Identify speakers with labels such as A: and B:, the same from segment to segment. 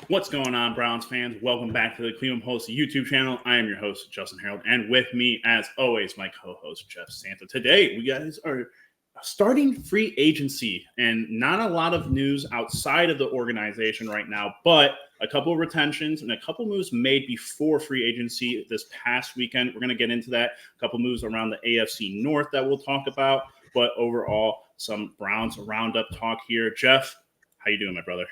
A: What's going on, Browns fans? Welcome back to the Cleveland Post YouTube channel. I am your host, Justin Harold, and with me, as always, my co-host, Jeff Santa. Today, we guys are starting free agency, and not a lot of news outside of the organization right now, but a couple of retentions and a couple moves made before free agency this past weekend. We're going to get into that. A couple moves around the AFC North that we'll talk about, but overall, some Browns roundup talk here. Jeff, how you doing, my brother?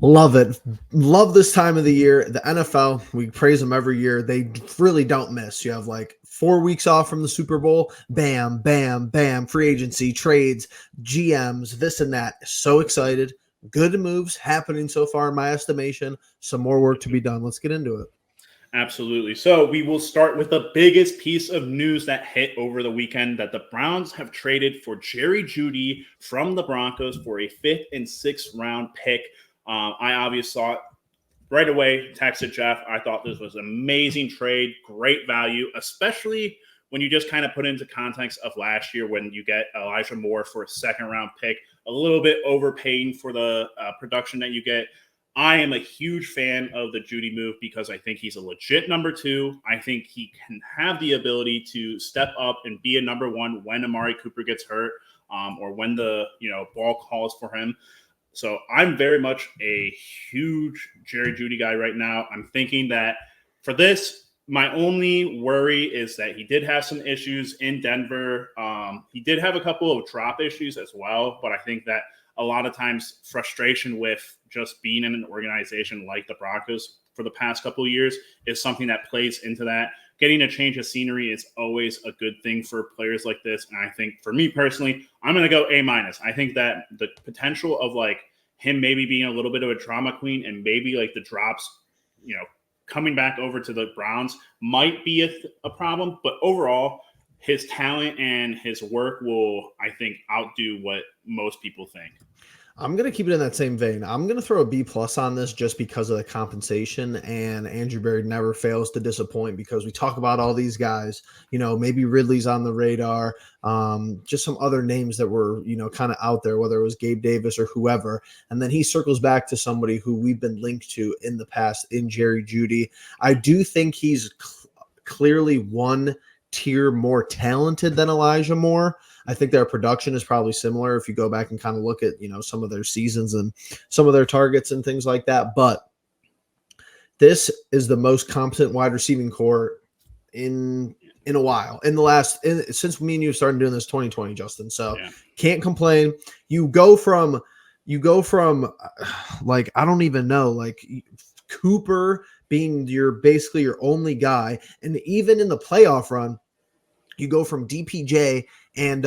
B: Love it. Love this time of the year. The NFL, we praise them every year. They really don't miss. You have like 4 weeks off from the Super Bowl. Bam, bam, bam. Free agency, trades, GMs, this and that. So excited. Good moves happening so far in my estimation. Some more work to be done. Let's get into it.
A: Absolutely. So we will start with the biggest piece of news that hit over the weekend, that the Browns have traded for Jerry Jeudy from the Broncos for a 5th and 6th round pick. I obviously saw it right away, texted Jeff. I thought this was an amazing trade, great value, especially when you just kind of put into context of last year when you get Elijah Moore for a 2nd round pick, a little bit overpaying for the production that you get. I am a huge fan of the Jeudy move because I think he's a legit number 2. I think he can have the ability to step up and be a number 1 when Amari Cooper gets hurt, or when the ball calls for him. So I'm very much a huge Jerry Jeudy guy right now. I'm thinking that for this, my only worry is that he did have some issues in Denver. He did have a couple of drop issues as well, but I think that a lot of times frustration with just being in an organization like the Broncos for the past couple of years is something that plays into that. Getting a change of scenery is always a good thing for players like this. And I think for me personally, I'm going to go A-. I think that the potential of like him maybe being a little bit of a drama queen and maybe like the drops, coming back over to the Browns might be a problem. But overall, his talent and his work will, I think, outdo what most people think.
B: I'm going to keep it in that same vein. I'm going to throw a B plus on this just because of the compensation, and Andrew Berry never fails to disappoint because we talk about all these guys, maybe Ridley's on the radar, just some other names that were, kind of out there, whether it was Gabe Davis or whoever. And then he circles back to somebody who we've been linked to in the past in Jerry Jeudy. I do think he's clearly one tier more talented than Elijah Moore. I think their production is probably similar if you go back and kind of look at, some of their seasons and some of their targets and things like that. But this is the most competent wide receiving core in a while, since me and you started doing this 2020, Justin. So Can't complain. You go from like, I don't even know, like Cooper being basically your only guy. And even in the playoff run, you go from DPJ and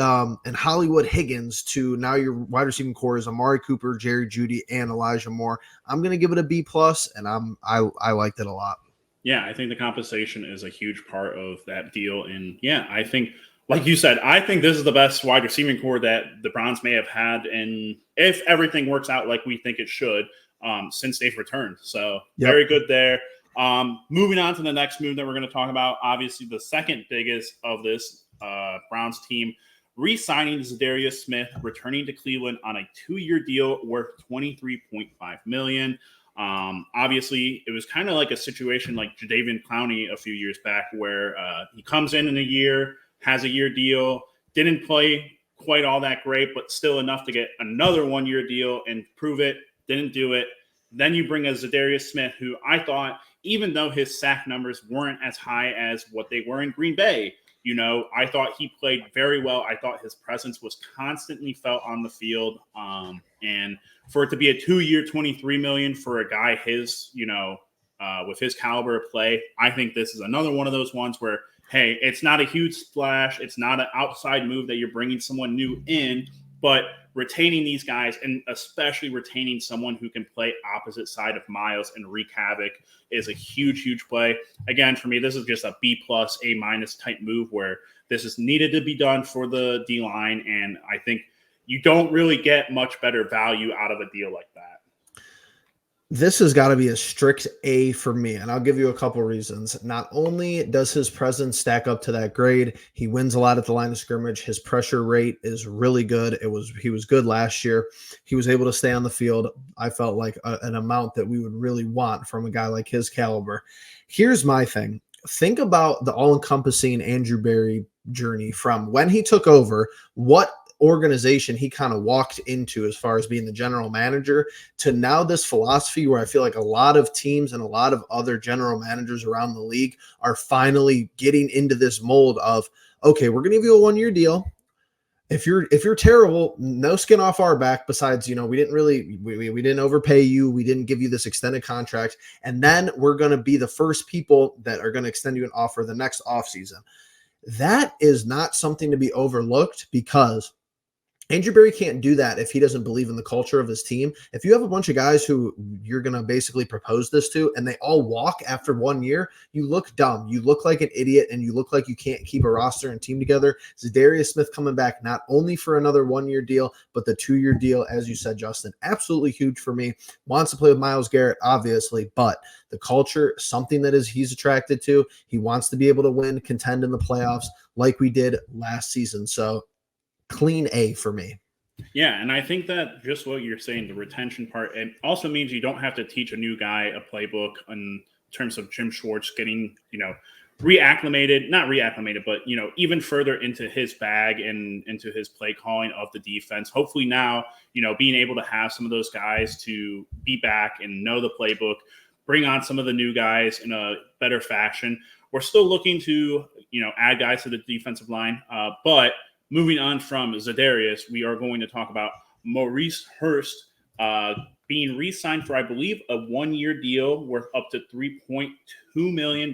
B: Hollywood Higgins to now your wide receiving core is Amari Cooper, Jerry Jeudy, and Elijah Moore. I'm going to give it a B plus, and I liked it a lot.
A: Yeah, I think the compensation is a huge part of that deal. And yeah, I think, like you said, I think this is the best wide receiving core that the Browns may have had. And if everything works out like we think it should, since they've returned. So Very good there. Moving on to the next move that we're going to talk about, obviously the second biggest of this Browns team, re-signing Zadarius Smith, returning to Cleveland on a 2-year deal worth $23.5 million. Obviously, it was kind of like a situation like Jadeveon Clowney a few years back where he comes in a year, has a year deal, didn't play quite all that great, but still enough to get another 1-year deal and prove it, didn't do it. Then you bring a Zadarius Smith, who I thought, even though his sack numbers weren't as high as what they were in Green Bay, I thought he played very well. I thought his presence was constantly felt on the field. And for it to be a 2-year, $23 million for a guy his, with his caliber of play, I think this is another one of those ones where, hey, it's not a huge splash. It's not an outside move that you're bringing someone new in, but retaining these guys, and especially retaining someone who can play opposite side of Miles and wreak havoc, is a huge, huge play. Again, for me, this is just a B plus, A minus type move where this is needed to be done for the D line. And I think you don't really get much better value out of a deal like that.
B: This has got to be a strict A for me, and I'll give you a couple reasons. Not only does his presence stack up to that grade, he wins a lot at the line of scrimmage. His pressure rate is really good. He was good last year. He was able to stay on the field. I felt like an amount that we would really want from a guy like his caliber. Here's my thing. Think about the all-encompassing Andrew Berry journey from when he took over, what organization he kind of walked into as far as being the general manager, to now this philosophy where I feel like a lot of teams and a lot of other general managers around the league are finally getting into this mold of, okay, we're going to give you a 1-year deal. If you're terrible, no skin off our back. Besides, we didn't overpay you. We didn't give you this extended contract. And then we're going to be the first people that are going to extend you an offer the next offseason. That is not something to be overlooked, because Andrew Berry can't do that if he doesn't believe in the culture of his team. If you have a bunch of guys who you're going to basically propose this to and they all walk after 1 year, you look dumb. You look like an idiot, and you look like you can't keep a roster and team together. Za'Darius Smith coming back not only for another 1-year deal, but the 2-year deal, as you said, Justin, absolutely huge for me. Wants to play with Myles Garrett, obviously, but the culture, something that he's attracted to. He wants to be able to win, contend in the playoffs like we did last season. So clean A for me.
A: Yeah, and I think that just what you're saying, the retention part, it also means you don't have to teach a new guy a playbook in terms of Jim Schwartz getting, not reacclimated, but, even further into his bag and into his play calling of the defense. Hopefully now, being able to have some of those guys to be back and know the playbook, bring on some of the new guys in a better fashion. We're still looking to, add guys to the defensive line, but moving on from Za'Darius, we are going to talk about Maurice Hurst being re-signed for, I believe, a 1-year deal worth up to $3.2 million.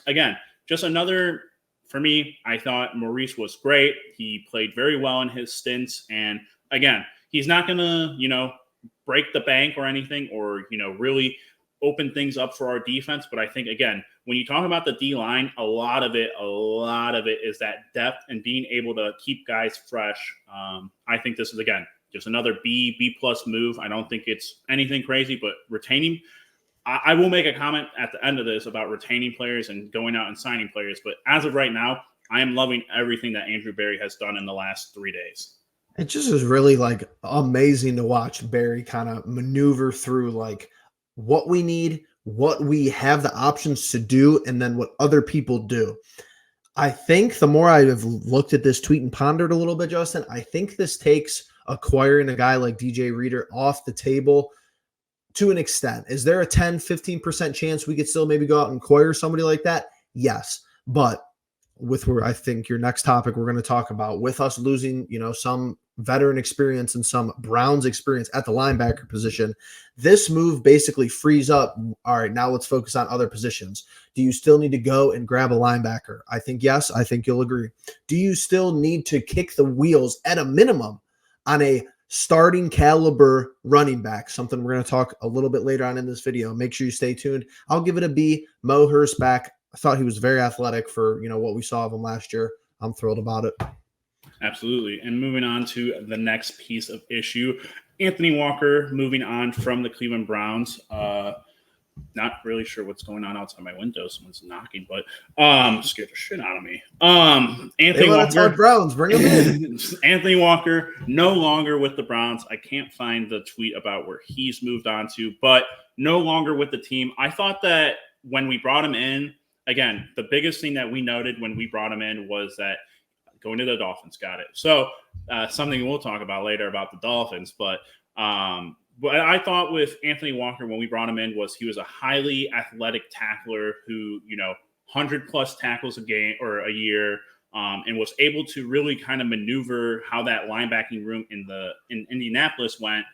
A: Again, just another, for me, I thought Maurice was great. He played very well in his stints. And again, he's not going to, break the bank or anything, or, really open things up for our defense. But I think, again, when you talk about the D-line, a lot of it is that depth and being able to keep guys fresh. I think this is, again, just another B+ move. I don't think it's anything crazy, but retaining, I will make a comment at the end of this about retaining players and going out and signing players. But as of right now, I am loving everything that Andrew Berry has done in the last 3 days.
B: It just is really amazing to watch Berry kind of maneuver through what we need, what we have the options to do, and then what other people do. I think the more I have looked at this tweet and pondered a little bit, Justin, I think this takes acquiring a guy like DJ Reader off the table to an extent. Is there a 10, 15% chance we could still maybe go out and acquire somebody like that? Yes. But with where I think your next topic we're going to talk about, with us losing, some veteran experience and some Browns experience at the linebacker position, this move basically frees up. All right, now let's focus on other positions. Do you still need to go and grab a linebacker? I think yes. I think you'll agree. Do you still need to kick the wheels at a minimum on a starting caliber running back? Something we're going to talk a little bit later on in this video. Make sure you stay tuned. I'll give it a B. Mo Hurst back. I thought he was very athletic for, what we saw of him last year. I'm thrilled about it.
A: Absolutely. And moving on to the next piece of issue, Anthony Walker moving on from the Cleveland Browns. Not really sure what's going on outside my window. Someone's knocking, but scared the shit out of me. Anthony Walker,
B: Browns, bring him in.
A: Anthony Walker no longer with the Browns. I can't find the tweet about where he's moved on to, but no longer with the team. I thought that when we brought him in, again, the biggest thing that we noted when we brought him in was that going to the Dolphins, got it. So something we'll talk about later about the Dolphins, but what I thought with Anthony Walker when we brought him in was he was a highly athletic tackler who, 100+ tackles a game or a year, and was able to really kind of maneuver how that linebacking room in Indianapolis went.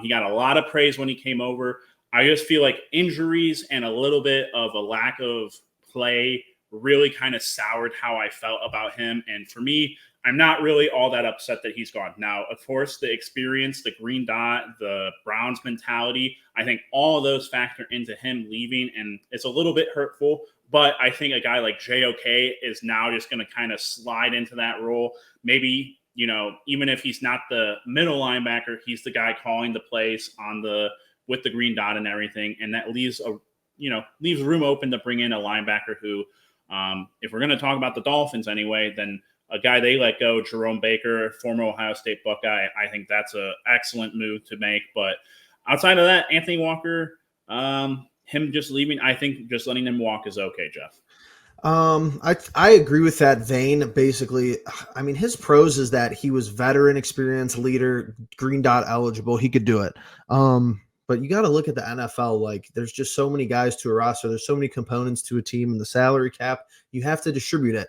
A: He got a lot of praise when he came over. I just feel like injuries and a little bit of a lack of play really kind of soured how I felt about him. And for me, I'm not really all that upset that he's gone. Now, of course, the experience, the green dot, the Browns mentality, I think all of those factor into him leaving, and it's a little bit hurtful. But I think a guy like JOK is now just going to kind of slide into that role. Maybe, even if he's not the middle linebacker, he's the guy calling the plays on the with the green dot and everything, and that leaves room open to bring in a linebacker who, if we're going to talk about the Dolphins anyway, then a guy they let go, Jerome Baker, former Ohio State Buckeye. I think that's an excellent move to make. But outside of that, Anthony Walker, him just leaving, I think just letting him walk is okay, Jeff.
B: I agree with that vein. Basically, I mean, his pros is that he was veteran, experienced leader, green dot eligible. He could do it. But you got to look at the NFL. Like, there's just so many guys to a roster. There's so many components to a team, and the salary cap, you have to distribute it.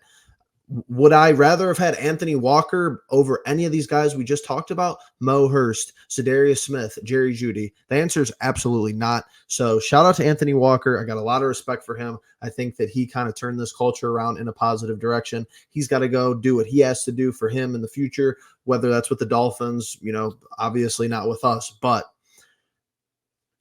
B: Would I rather have had Anthony Walker over any of these guys we just talked about? Mo Hurst, Za'Darius Smith, Jerry Jeudy? The answer is absolutely not. So shout out to Anthony Walker. I got a lot of respect for him. I think that he kind of turned this culture around in a positive direction. He's got to go do what he has to do for him in the future, whether that's with the Dolphins, obviously not with us. But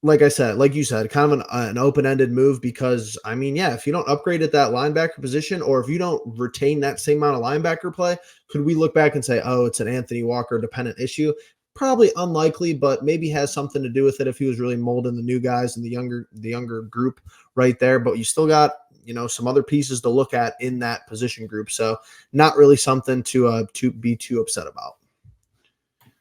B: like I said, like you said, kind of an open-ended move because, I mean, yeah, if you don't upgrade at that linebacker position or if you don't retain that same amount of linebacker play, could we look back and say, oh, it's an Anthony Walker dependent issue? Probably unlikely, but maybe has something to do with it if he was really molding the new guys and the younger group right there. But you still got, some other pieces to look at in that position group. So not really something to be too upset about.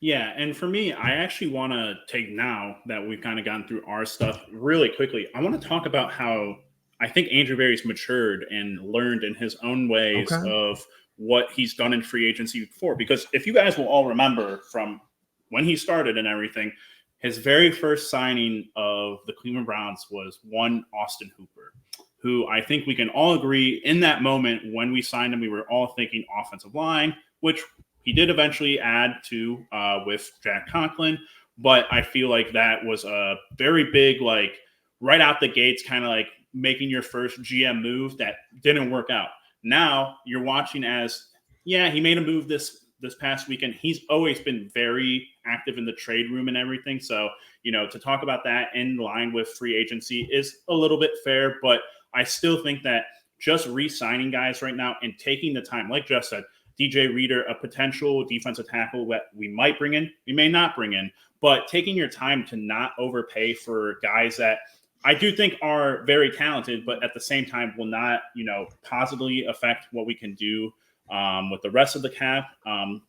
A: Yeah, and for me, I actually want to take, now that we've kind of gotten through our stuff really quickly, I want to talk about how I think Andrew Berry's matured and learned in his own ways of what he's done in free agency before. Because if you guys will all remember from when he started and everything, his very first signing of the Cleveland Browns was one Austin Hooper, who I think we can all agree in that moment when we signed him, we were all thinking offensive line, which he did eventually add to with Jack Conklin, but I feel like that was a very big, like right out the gates, kind of like making your first GM move that didn't work out. Now you're watching as, yeah, he made a move this past weekend. He's always been very active in the trade room and everything. So, to talk about that in line with free agency is a little bit fair, but I still think that just re-signing guys right now and taking the time, like Jeff said, DJ Reader, a potential defensive tackle that we might bring in, we may not bring in, but taking your time to not overpay for guys that I do think are very talented, but at the same time will not, positively affect what we can do with the rest of the cap,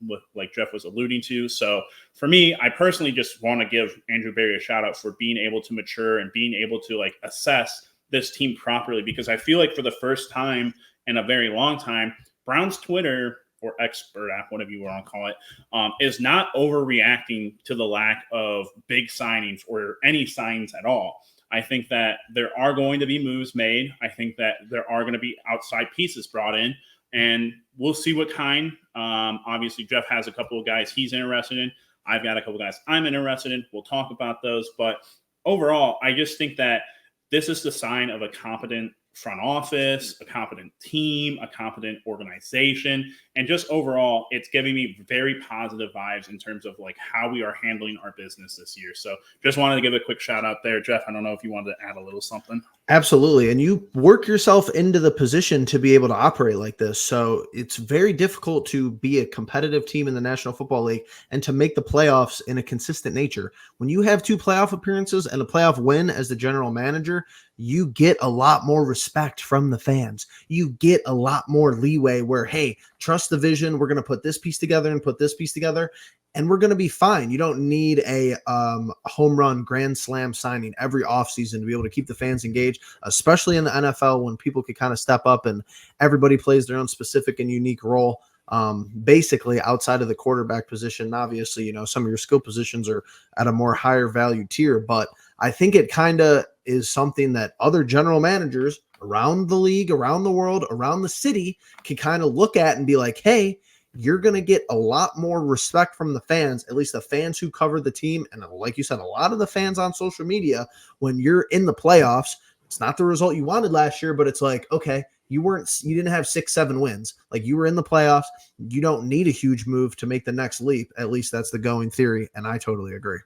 A: with like Jeff was alluding to. So for me, I personally just want to give Andrew Berry a shout out for being able to mature and being able to like assess this team properly, because I feel like for the first time in a very long time, Browns Twitter or expert app, whatever you want to call it, is not overreacting to the lack of big signings or any signings at all. I think that there are going to be moves made. I think that there are going to be outside pieces brought in, and we'll see what kind. Obviously, Jeff has a couple of guys he's interested in. I've got a couple of guys I'm interested in. We'll talk about those. But overall, I just think that this is the sign of a competent front office, a competent team, a competent organization, and just overall, it's giving me very positive vibes in terms of like how we are handling our business this year. So just wanted to give a quick shout out there. Jeff, I don't know if you wanted to add a little something.
B: Absolutely. And you work yourself into the position to be able to operate like this. So it's very difficult to be a competitive team in the National Football League and to make the playoffs in a consistent nature. When you have 2 playoff appearances and a playoff win as the general manager, you get a lot more respect from the fans. You get a lot more leeway where, hey, trust the vision. We're going to put this piece together and put this piece together, and we're going to be fine. You don't need a home run grand slam signing every offseason to be able to keep the fans engaged, especially in the NFL when people can kind of step up and everybody plays their own specific and unique role. Basically outside of the quarterback position. Obviously, some of your skill positions are at a more higher value tier, but I think it kind of is something that other general managers around the league, around the world, around the city can kind of look at and be like, hey, you're going to get a lot more respect from the fans, at least the fans who cover the team. And like you said, a lot of the fans on social media, when you're in the playoffs, it's not the result you wanted last year, but it's like, okay, you didn't have 6-7 wins. Like, you were in the playoffs. You don't need a huge move to make the next leap. At least that's the going theory. And I totally agree.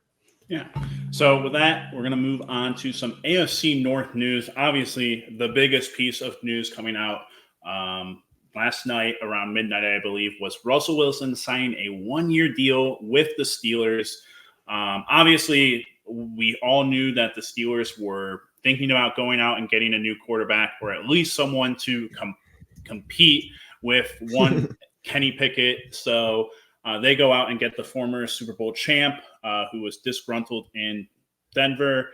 A: Yeah. So with that, we're going to move on to some AFC North news. Obviously, the biggest piece of news coming out last night around midnight, I believe, was Russell Wilson signing a 1-year deal with the Steelers. Obviously, we all knew that the Steelers were thinking about going out and getting a new quarterback, or at least someone to compete with one Kenny Pickett. So they go out and get the former Super Bowl champ, who was disgruntled in Denver.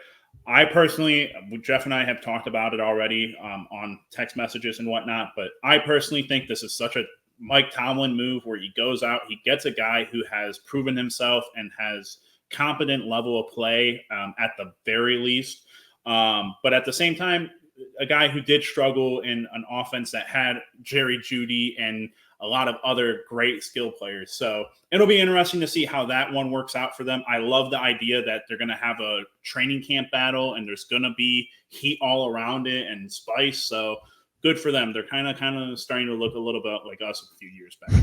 A: I personally, Jeff and I have talked about it already on text messages and whatnot, but I personally think this is such a Mike Tomlin move where he goes out, he gets a guy who has proven himself and has competent level of play at the very least. But at the same time, a guy who did struggle in an offense that had Jerry Jeudy and a lot of other great skill players. So it'll be interesting to see how that one works out for them. I love the idea that they're going to have a training camp battle and there's going to be heat all around it and spice. So good for them. They're kind of starting to look a little bit like us a few years back.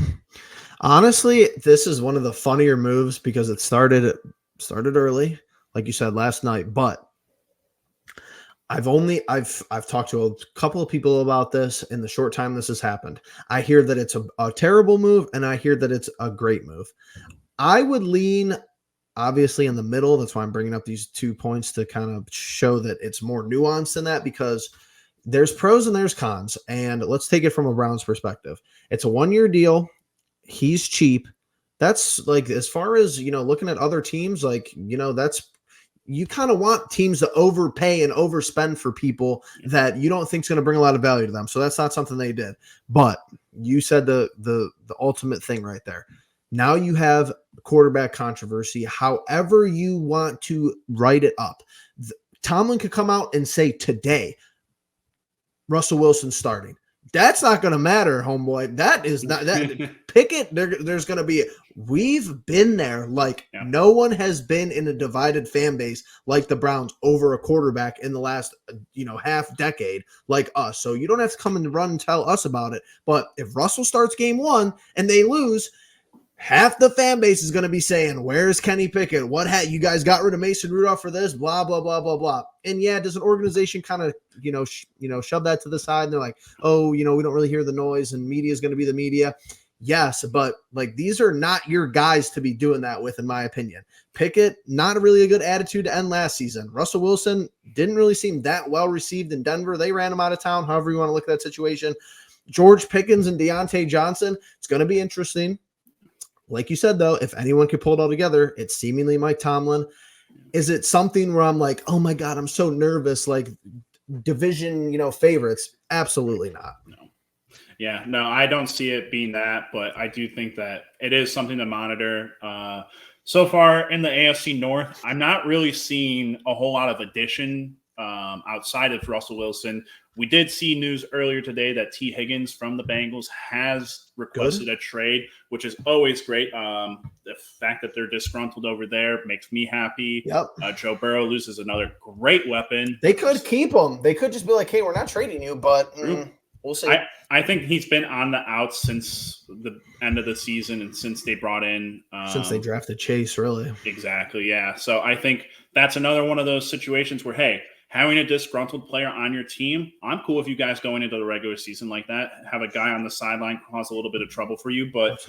B: Honestly, this is one of the funnier moves because it started early, like you said last night, but I've talked to a couple of people about this in the short time this has happened. I hear that it's a terrible move and I hear that it's a great move. I would lean obviously in the middle. That's why I'm bringing up these 2 points to kind of show that it's more nuanced than that, because there's pros and there's cons. And let's take it from a Browns perspective. It's a 1-year deal. He's cheap. That's like, as far as, looking at other teams, like, that's, you kind of want teams to overpay and overspend for people that you don't think is going to bring a lot of value to them. So that's not something they did. But you said the ultimate thing right there. Now you have quarterback controversy. However you want to write it up, Tomlin could come out and say today, Russell Wilson starting. That's not going to matter, homeboy. That is not that. Pickett, there's going to be. We've been there. Like no one has been in a divided fan base like the Browns over a quarterback in the last, half decade like us. So you don't have to come and run and tell us about it. But if Russell starts game 1 and they lose, half the fan base is going to be saying, "Where's Kenny Pickett? What you guys got rid of Mason Rudolph for this? Blah blah blah blah blah." And yeah, does an organization kind of shove that to the side? And they're like, "Oh, we don't really hear the noise, and media is going to be the media." Yes, but like these are not your guys to be doing that with, in my opinion. Pickett, not really a good attitude to end last season. Russell Wilson didn't really seem that well received in Denver. They ran him out of town. However you want to look at that situation. George Pickens and Deontay Johnson. It's going to be interesting. Like you said, though, if anyone could pull it all together, it's seemingly Mike Tomlin. Is it something where I'm like, oh my God, I'm so nervous, like division, favorites? Absolutely not.
A: No. Yeah, no, I don't see it being that, but I do think that it is something to monitor. So far in the AFC North, I'm not really seeing a whole lot of addition outside of Russell Wilson. We did see news earlier today that T. Higgins from the Bengals has requested a trade, which is always great. The fact that they're disgruntled over there makes me happy.
B: Yep.
A: Joe Burrow loses another great weapon.
B: They could keep him. They could just be like, hey, we're not trading you, but we'll see.
A: I think he's been on the outs since the end of the season and since they brought in
B: since they drafted Chase, really.
A: Exactly, yeah. So I think that's another one of those situations where, hey, having a disgruntled player on your team, I'm cool if you guys going into the regular season like that. Have a guy on the sideline cause a little bit of trouble for you. But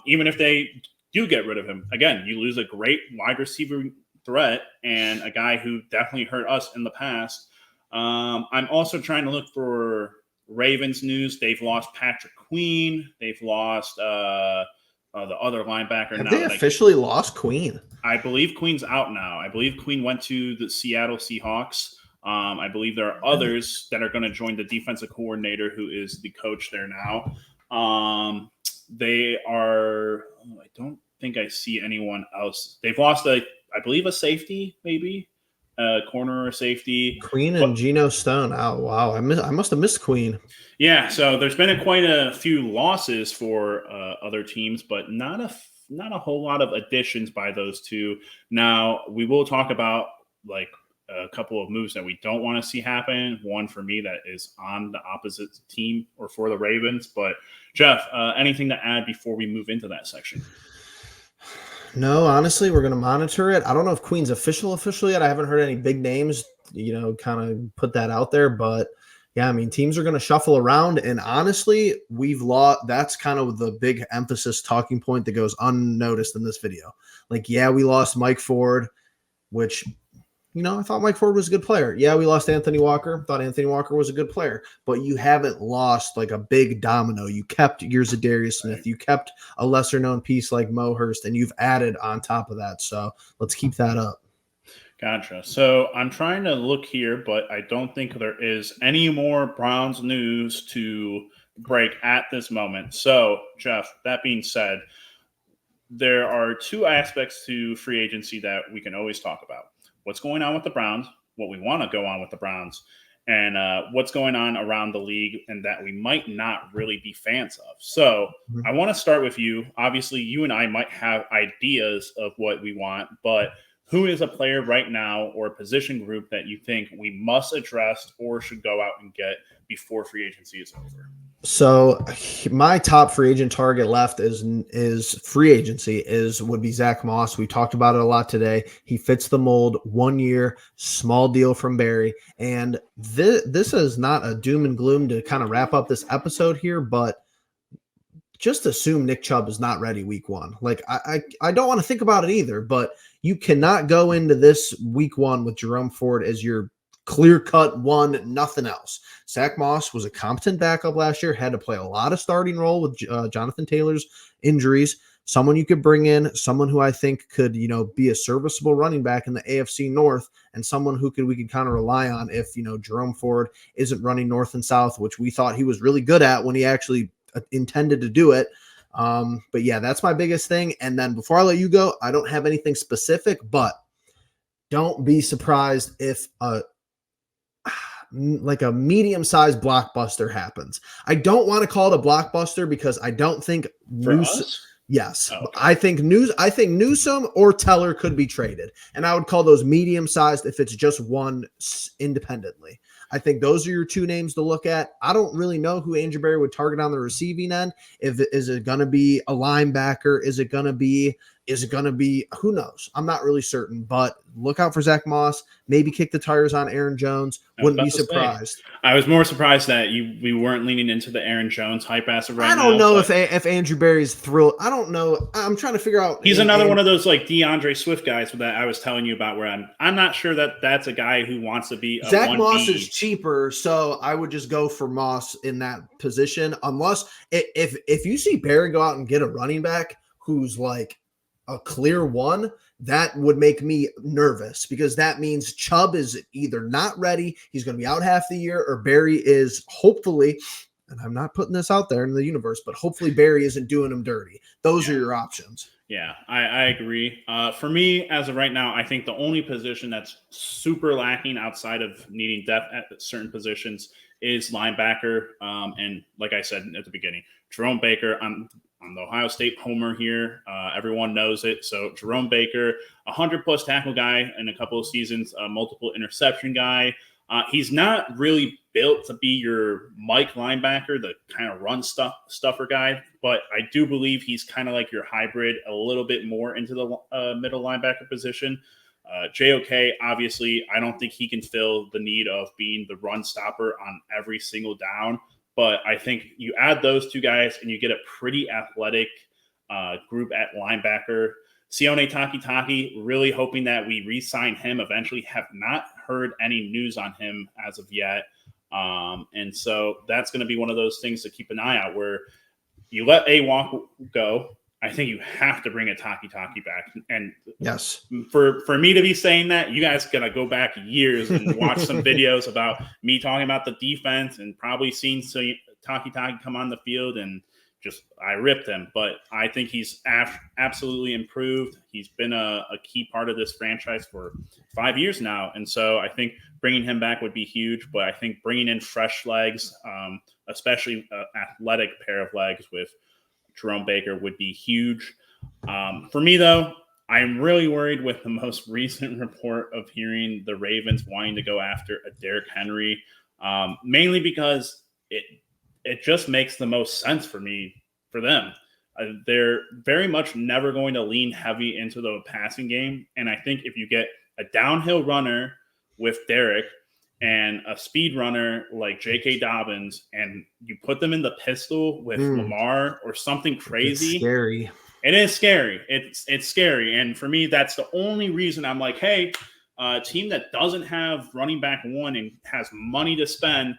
A: even if they do get rid of him, again, you lose a great wide receiver threat and a guy who definitely hurt us in the past. I'm also trying to look for Ravens news. They've lost Patrick Queen. They've lost the other linebacker.
B: Have they officially lost Queen?
A: I believe Queen's out now. I believe Queen went to the Seattle Seahawks. I believe there are others that are going to join the defensive coordinator who is the coach there now. They are – I don't think I see anyone else. They've lost, I believe, a safety maybe, a corner or safety.
B: Queen and Geno Stone. Oh, wow. I must have missed Queen.
A: Yeah, so there's been quite a few losses for other teams, but not a whole lot of additions by those two. Now, we will talk about like a couple of moves that we don't want to see happen. One for me that is on the opposite team or for the Ravens. But Jeff, anything to add before we move into that section?
B: No, honestly, we're going to monitor it. I don't know if Queen's official yet. I haven't heard any big names, kind of put that out there. But yeah, I mean, teams are going to shuffle around. And honestly, we've lost. That's kind of the big emphasis talking point that goes unnoticed in this video. Like, yeah, we lost Mike Ford. which, I thought Mike Ford was a good player. Yeah, we lost Anthony Walker. Thought Anthony Walker was a good player, but you haven't lost like a big domino. You kept your Zadarius Smith. You kept a lesser known piece like Mo Hurst, and you've added on top of that. So let's keep that up.
A: Gotcha. So I'm trying to look here, but I don't think there is any more Browns news to break at this moment. So, Jeff, that being said, there are two aspects to free agency that we can always talk about: what's going on with the Browns, what we want to go on with the Browns, and what's going on around the league and that we might not really be fans of. So I want to start with you. Obviously, you and I might have ideas of what we want, but who is a player right now or a position group that you think we must address or should go out and get before free agency is over?
B: So my top free agent target left is free agency would be Zach Moss. We talked about it a lot today. He fits the mold. 1 year, small deal from Barry. And this is not a doom and gloom to kind of wrap up this episode here, but just assume Nick Chubb is not ready week one. Like I don't want to think about it either, but you cannot go into this week one with Jerome Ford as your clear-cut one, nothing else. Zach Moss was a competent backup last year, had to play a lot of starting role with Jonathan Taylor's injuries. Someone you could bring in, someone who I think could, be a serviceable running back in the AFC North, and someone who we could kind of rely on if, Jerome Ford isn't running north and south, which we thought he was really good at when he actually intended to do it. But yeah, that's my biggest thing. And then before I let you go, I don't have anything specific, but don't be surprised if like a medium-sized blockbuster happens. I don't want to call it a blockbuster because I don't think yes. Oh, okay. I think Newsome or Teller could be traded, and I would call those medium-sized if it's just one independently. I think those are your two names to look at. I don't really know who Andrew Berry would target on the receiving end. Is it going to be a linebacker? Is it going to be who knows? I'm not really certain, but look out for Zach Moss. Maybe kick the tires on Aaron Jones. Wouldn't be surprised.
A: I was more surprised that we weren't leaning into the Aaron Jones hype as of right now.
B: I don't know if Andrew Berry's thrilled. I don't know. I'm trying to figure out.
A: He's another one of those like DeAndre Swift guys that I was telling you about, where I'm not sure that that's a guy who wants to be.
B: Zach Moss is cheaper, so I would just go for Moss in that position. Unless if you see Berry go out and get a running back who's like a clear one, that would make me nervous because that means Chubb is either not ready, he's going to be out half the year, or Barry is hopefully, and I'm not putting this out there in the universe, but hopefully Barry isn't doing him dirty. Those are your options.
A: Yeah, I agree. For me, as of right now, I think the only position that's super lacking outside of needing depth at certain positions is linebacker. And like I said at the beginning, Jerome Baker, I'm the Ohio State homer here. Everyone knows it. So Jerome Baker, 100-plus tackle guy in a couple of seasons, a multiple interception guy. He's not really built to be your Mike linebacker, the kind of run stuffer guy, but I do believe he's kind of like your hybrid, a little bit more into the middle linebacker position. JOK, obviously, I don't think he can fill the need of being the run stopper on every single down. But I think you add those two guys and you get a pretty athletic group at linebacker. Sione Takitaki, really hoping that we re-sign him eventually. Have not heard any news on him as of yet. And so that's going to be one of those things to keep an eye out, where you let A-Walk go. I think you have to bring a Takitaki back. And
B: yes,
A: for me to be saying that, you guys got to go back years and watch some videos about me talking about the defense and probably seen Takitaki come on the field and just I ripped him. But I think he's absolutely improved. He's been a key part of this franchise for 5 years now. And so I think bringing him back would be huge. But I think bringing in fresh legs, especially an athletic pair of legs with Jerome Baker, would be huge. For me, though, I'm really worried with the most recent report of hearing the Ravens wanting to go after a Derrick Henry, mainly because it just makes the most sense for them. They're very much never going to lean heavy into the passing game. And I think if you get a downhill runner with Derrick and a speed runner like J.K. Dobbins, and you put them in the pistol with Lamar or something crazy.
B: It's scary.
A: It is scary. It's scary. And for me, that's the only reason I'm like, hey, a team that doesn't have running back one and has money to spend,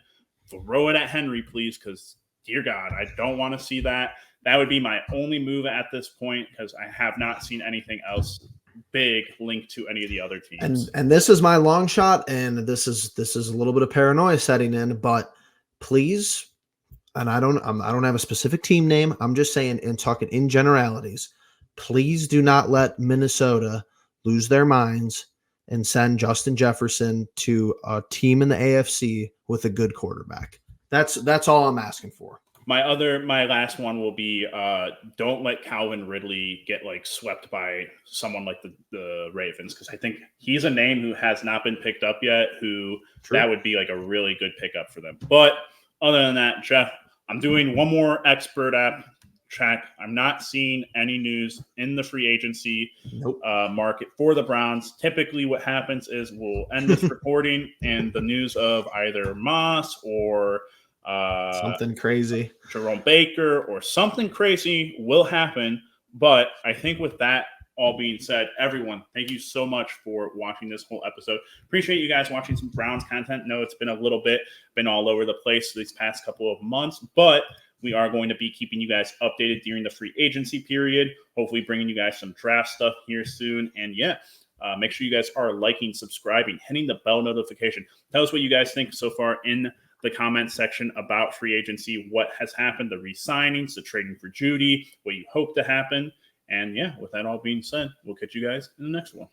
A: throw it at Henry, please, because dear God, I don't want to see that. That would be my only move at this point because I have not seen anything else big linked to any of the other teams.
B: And this is my long shot, and this is a little bit of paranoia setting in, but please, and I don't have a specific team name. I'm just saying and talking in generalities. Please do not let Minnesota lose their minds and send Justin Jefferson to a team in the AFC with a good quarterback. That's all I'm asking for.
A: My last one will be don't let Calvin Ridley get like swept by someone like the Ravens, because I think he's a name who has not been picked up yet, who
B: True.
A: That would be like a really good pickup for them. But other than that, Jeff, I'm doing one more expert app check. I'm not seeing any news in the free agency market for the Browns. Typically what happens is we'll end this recording and the news of either Moss or
B: something crazy,
A: Jerome Baker or something crazy will happen. But I think with that all being said, everyone, thank you so much for watching this whole episode. Appreciate you guys watching some Browns content. No, it's been a little bit, been all over the place these past couple of months, but we are going to be keeping you guys updated during the free agency period, hopefully bringing you guys some draft stuff here soon. And yeah, make sure you guys are liking, subscribing, hitting the bell notification. Tell us what you guys think so far in the comment section about free agency, what has happened, the re-signings, the trading for Jeudy, what you hope to happen. And yeah, with that all being said, we'll catch you guys in the next one.